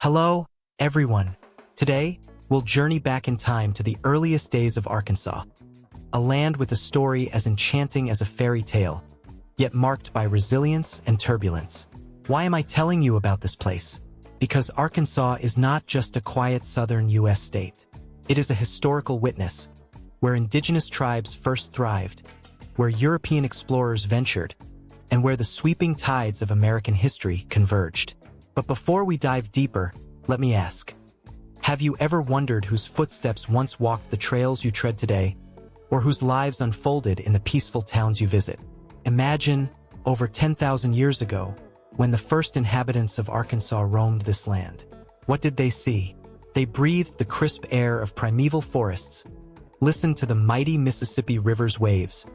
Hello, everyone. Today, we'll journey back in time to the earliest days of Arkansas, a land with a story as enchanting as a fairy tale, yet marked by resilience and turbulence. Why am I telling you about this place? Because Arkansas is not just a quiet southern U.S. state. It is a historical witness, where indigenous tribes first thrived, where European explorers ventured, and where the sweeping tides of American history converged. But before we dive deeper, let me ask, have you ever wondered whose footsteps once walked the trails you tread today, or whose lives unfolded in the peaceful towns you visit? Imagine, over 10,000 years ago, when the first inhabitants of Arkansas roamed this land. What did they see? They breathed the crisp air of primeval forests, listened to the mighty Mississippi River's waves,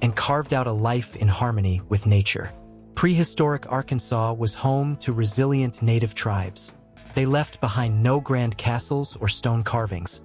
and carved out a life in harmony with nature. Prehistoric Arkansas was home to resilient native tribes. They left behind no grand castles or stone carvings,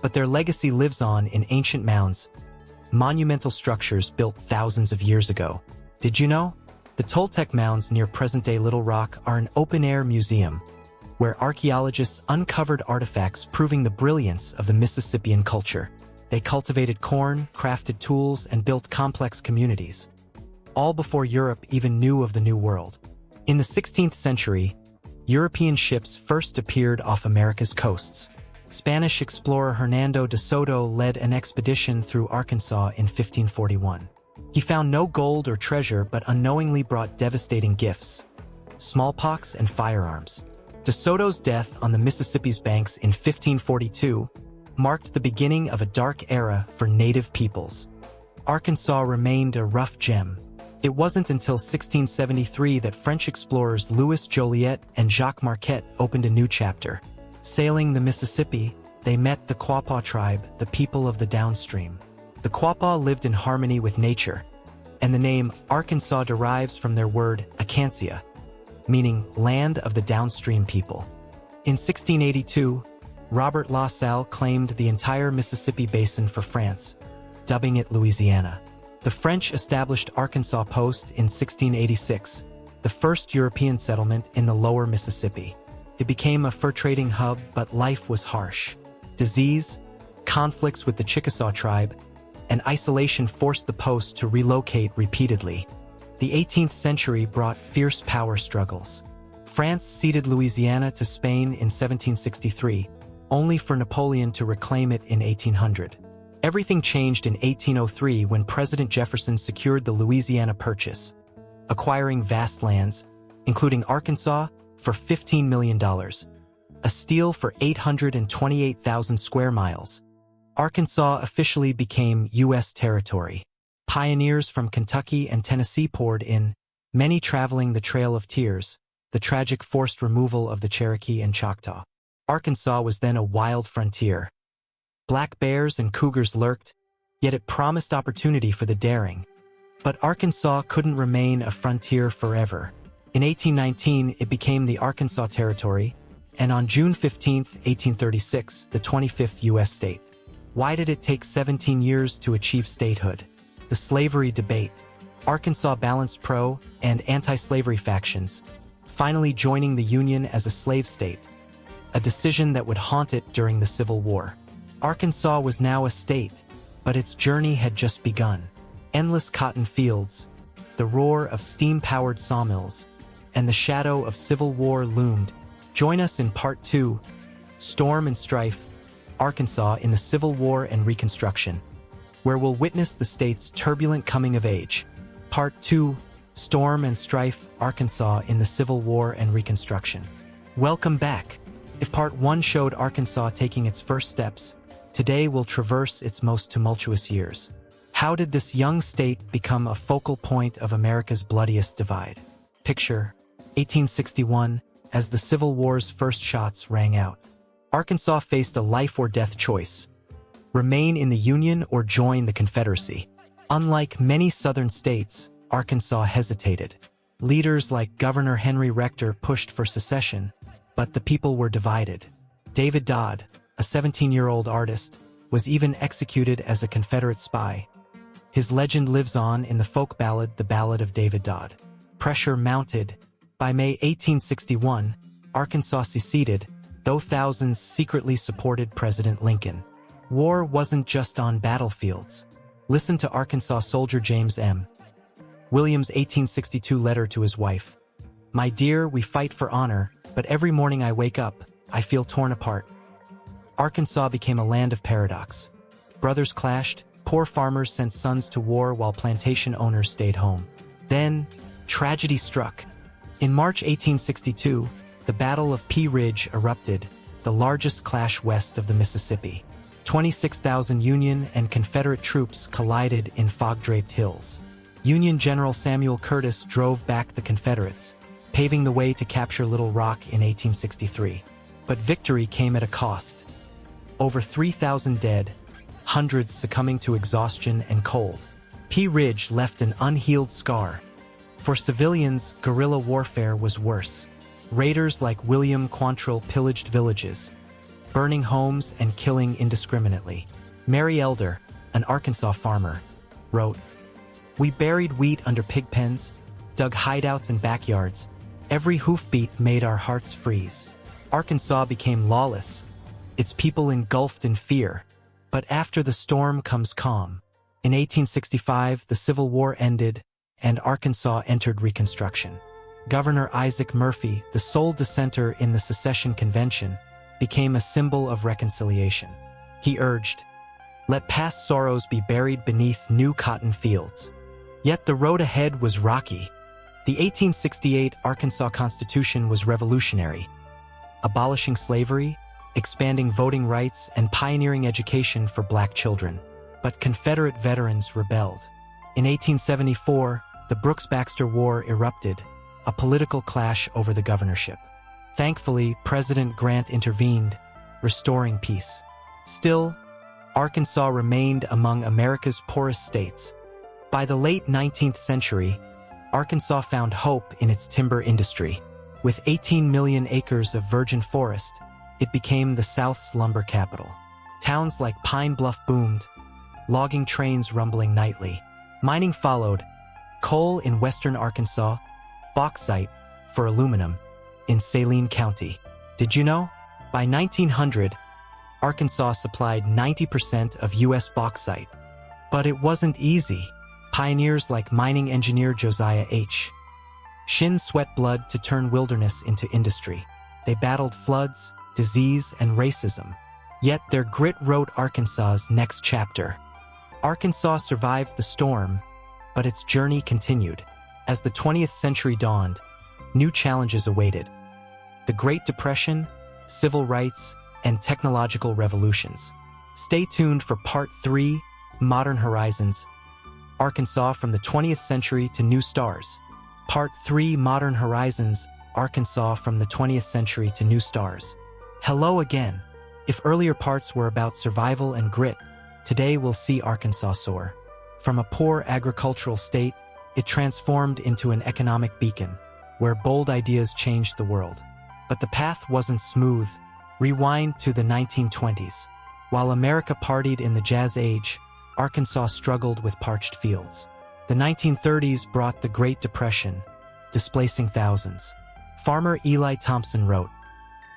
but their legacy lives on in ancient mounds, monumental structures built thousands of years ago. Did you know? The Toltec Mounds near present-day Little Rock are an open-air museum where archaeologists uncovered artifacts proving the brilliance of the Mississippian culture. They cultivated corn, crafted tools, and built complex communities, all before Europe even knew of the New World. In the 16th century, European ships first appeared off America's coasts. Spanish explorer Hernando de Soto led an expedition through Arkansas in 1541. He found no gold or treasure but unknowingly brought devastating gifts: smallpox and firearms. De Soto's death on the Mississippi's banks in 1542 marked the beginning of a dark era for native peoples. Arkansas remained a rough gem. It wasn't until 1673 that French explorers Louis Joliet and Jacques Marquette opened a new chapter. Sailing the Mississippi, they met the Quapaw tribe, the people of the downstream. The Quapaw lived in harmony with nature, and the name Arkansas derives from their word Acancia, meaning land of the downstream people. In 1682, Robert La Salle claimed the entire Mississippi basin for France, dubbing it Louisiana. The French established Arkansas Post in 1686, the first European settlement in the lower Mississippi. It became a fur trading hub, but life was harsh. Disease, conflicts with the Chickasaw tribe, and isolation forced the post to relocate repeatedly. The 18th century brought fierce power struggles. France ceded Louisiana to Spain in 1763, only for Napoleon to reclaim it in 1800. Everything changed in 1803 when President Jefferson secured the Louisiana Purchase, acquiring vast lands, including Arkansas, for $15 million, a steal for 828,000 square miles. Arkansas officially became U.S. territory. Pioneers from Kentucky and Tennessee poured in, many traveling the Trail of Tears, the tragic forced removal of the Cherokee and Choctaw. Arkansas was then a wild frontier. Black bears and cougars lurked, yet it promised opportunity for the daring. But Arkansas couldn't remain a frontier forever. In 1819, it became the Arkansas Territory, and on June 15, 1836, the 25th U.S. state. Why did it take 17 years to achieve statehood? The slavery debate. Arkansas balanced pro- and anti-slavery factions, finally joining the Union as a slave state, a decision that would haunt it during the Civil War. Arkansas was now a state, but its journey had just begun. Endless cotton fields, the roar of steam-powered sawmills, and the shadow of Civil War loomed. Join us in Part 2, Storm and Strife, Arkansas in the Civil War and Reconstruction, where we'll witness the state's turbulent coming of age. Part 2, Storm and Strife, Arkansas in the Civil War and Reconstruction. Welcome back. If Part 1 showed Arkansas taking its first steps, today we'll traverse its most tumultuous years. How did this young state become a focal point of America's bloodiest divide? Picture 1861 as the Civil War's first shots rang out. Arkansas faced a life-or-death choice: remain in the Union or join the Confederacy. Unlike many southern states, Arkansas hesitated. Leaders like Governor Henry Rector pushed for secession, but the people were divided. David Dodd, a 17-year-old artist, was even executed as a Confederate spy. His legend lives on in the folk ballad, The Ballad of David Dodd. Pressure mounted. By May 1861, Arkansas seceded, though thousands secretly supported President Lincoln. War wasn't just on battlefields. Listen to Arkansas soldier James M. Williams' 1862 letter to his wife. "My dear, we fight for honor, but every morning I wake up, I feel torn apart." Arkansas became a land of paradox. Brothers clashed, poor farmers sent sons to war while plantation owners stayed home. Then, tragedy struck. In March 1862, the Battle of Pea Ridge erupted, the largest clash west of the Mississippi. 26,000 Union and Confederate troops collided in fog-draped hills. Union General Samuel Curtis drove back the Confederates, paving the way to capture Little Rock in 1863. But victory came at a cost. Over 3,000 dead, hundreds succumbing to exhaustion and cold. Pea Ridge left an unhealed scar. For civilians, guerrilla warfare was worse. Raiders like William Quantrill pillaged villages, burning homes and killing indiscriminately. Mary Elder, an Arkansas farmer, wrote, "We buried wheat under pig pens, dug hideouts in backyards. Every hoofbeat made our hearts freeze. Arkansas became lawless, its people engulfed in fear. But after the storm comes calm." In 1865, the Civil War ended, and Arkansas entered Reconstruction. Governor Isaac Murphy, the sole dissenter in the Secession Convention, became a symbol of reconciliation. He urged, "Let past sorrows be buried beneath new cotton fields." Yet the road ahead was rocky. The 1868 Arkansas Constitution was revolutionary, abolishing slavery, expanding voting rights, and pioneering education for black children. But Confederate veterans rebelled. In 1874, the Brooks-Baxter War erupted, a political clash over the governorship. Thankfully, President Grant intervened, restoring peace. Still, Arkansas remained among America's poorest states. By the late 19th century, Arkansas found hope in its timber industry. With 18 million acres of virgin forest, it became the South's lumber capital. Towns like Pine Bluff boomed, logging trains rumbling nightly. Mining followed, coal in western Arkansas, bauxite for aluminum in Saline County. Did you know? By 1900, Arkansas supplied 90% of U.S. bauxite. But it wasn't easy. Pioneers like mining engineer Josiah H. Shin sweat blood to turn wilderness into industry. They battled floods, disease, and racism. Yet their grit wrote Arkansas's next chapter. Arkansas survived the storm, but its journey continued. As the 20th century dawned, new challenges awaited. The Great Depression, civil rights, and technological revolutions. Stay tuned for Part 3, Modern Horizons. Arkansas from the 20th century to new stars. Part 3, Modern Horizons, Arkansas from the 20th century to new stars. Hello again. If earlier parts were about survival and grit, today we'll see Arkansas soar. From a poor agricultural state, it transformed into an economic beacon, where bold ideas changed the world. But the path wasn't smooth. Rewind to the 1920s. While America partied in the Jazz Age, Arkansas struggled with parched fields. The 1930s brought the Great Depression, displacing thousands. Farmer Eli Thompson wrote,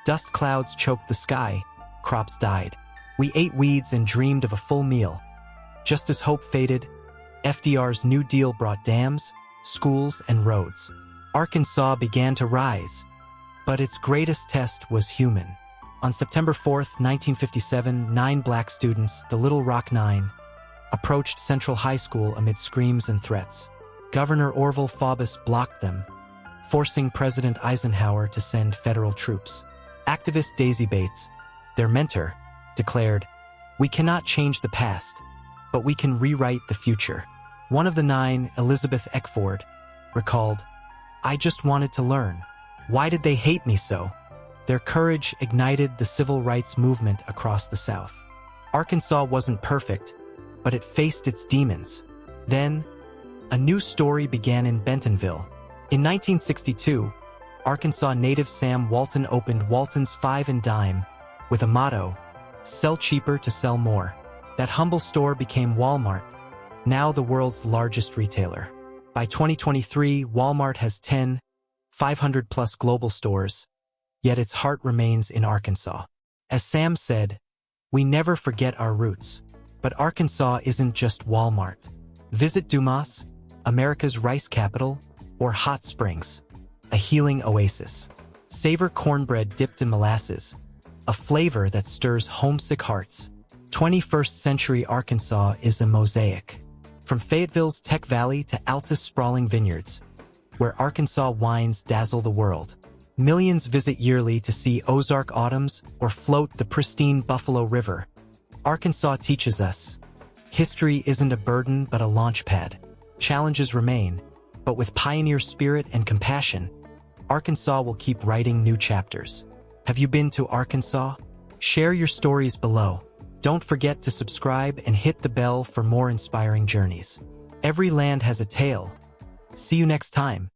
"Dust clouds choked the sky, crops died. We ate weeds and dreamed of a full meal." Just as hope faded, FDR's New Deal brought dams, schools, and roads. Arkansas began to rise, but its greatest test was human. On September 4th, 1957, 9 black students, the Little Rock Nine, approached Central High School amid screams and threats. Governor Orville Faubus blocked them, forcing President Eisenhower to send federal troops. Activist Daisy Bates, their mentor, declared, "We cannot change the past, but we can rewrite the future." One of the 9, Elizabeth Eckford, recalled, "I just wanted to learn. Why did they hate me so?" Their courage ignited the civil rights movement across the South. Arkansas wasn't perfect, but it faced its demons. Then, a new story began in Bentonville. In 1962, Arkansas native Sam Walton opened Walton's Five and Dime with a motto, "Sell cheaper to sell more." That humble store became Walmart, now the world's largest retailer. By 2023, Walmart has 10, 500-plus global stores. yet its heart remains in Arkansas. As Sam said, we never forget our roots. But Arkansas isn't just Walmart. Visit Dumas, America's rice capital, or Hot Springs, a healing oasis. Savor cornbread dipped in molasses, a flavor that stirs homesick hearts. 21st century Arkansas is a mosaic. From Fayetteville's Tech Valley to Alta's sprawling vineyards, where Arkansas wines dazzle the world. Millions visit yearly to see Ozark autumns or float the pristine Buffalo River. Arkansas teaches us, history isn't a burden but a launch pad. Challenges remain, but with pioneer spirit and compassion, Arkansas will keep writing new chapters. Have you been to Arkansas? Share your stories below. Don't forget to subscribe and hit the bell for more inspiring journeys. Every land has a tale. See you next time.